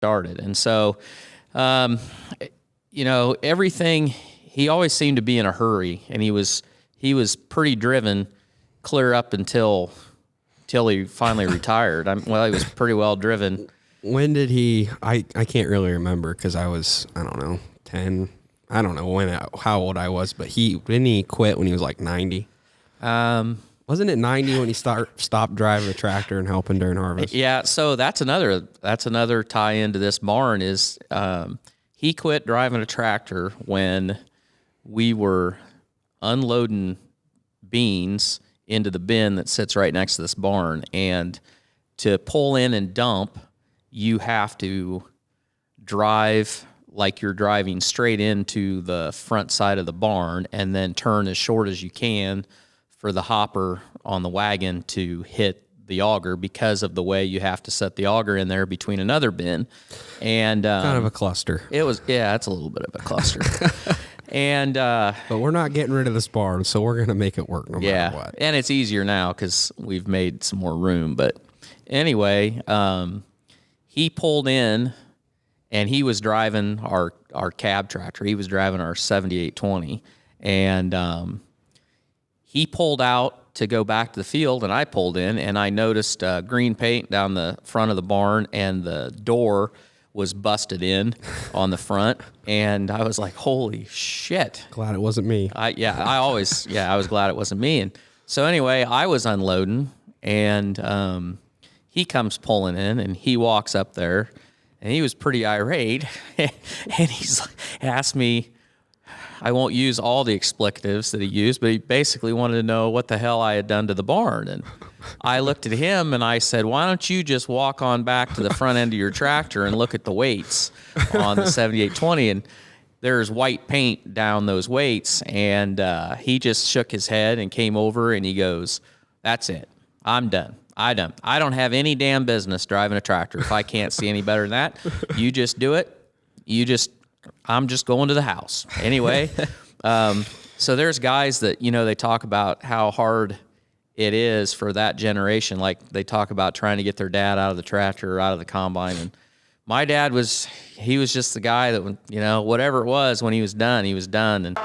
started. And so, everything, he always seemed to be in a hurry, and he was pretty driven clear up until he finally retired. He was pretty well driven. When did he, I can't really remember because I was, I don't know, 10. I don't know how old I was, but didn't he quit when he was like 90? Wasn't it 90 when he stopped driving a tractor and helping during harvest? Yeah, so that's another tie into this barn is he quit driving a tractor when we were unloading beans into the bin that sits right next to this barn. And to pull in and dump, you have to drive like you're driving straight into the front side of the barn and then turn as short as you can for the hopper on the wagon to hit the auger because of the way you have to set the auger in there between another bin. And kind of a cluster. It's a little bit of a cluster. And but we're not getting rid of this barn, so we're going to make it work no matter what. And it's easier now because we've made some more room. But anyway, he pulled in, and he was driving our cab tractor. He was driving our 7820, and he pulled out to go back to the field, and I pulled in, and I noticed green paint down the front of the barn, and the door was busted in on the front, and I was like, holy shit. Glad it wasn't me. I was glad it wasn't me. And so anyway, I was unloading, and he comes pulling in, and he walks up there, and he was pretty irate, and he's asked me, I won't use all the explicatives that he used, but he basically wanted to know what the hell I had done to the barn. And I looked at him and I said, why don't you just walk on back to the front end of your tractor and look at the weights on the 7820? And there's white paint down those weights. And he just shook his head and came over and he goes, that's it. I'm done. I don't have any damn business driving a tractor. If I can't see any better than that, you just do it. I'm just going to the house. Anyway, so there's guys that, they talk about how hard it is for that generation. Like they talk about trying to get their dad out of the tractor or out of the combine. And my dad he was just the guy that, whatever it was, when he was done, he was done. And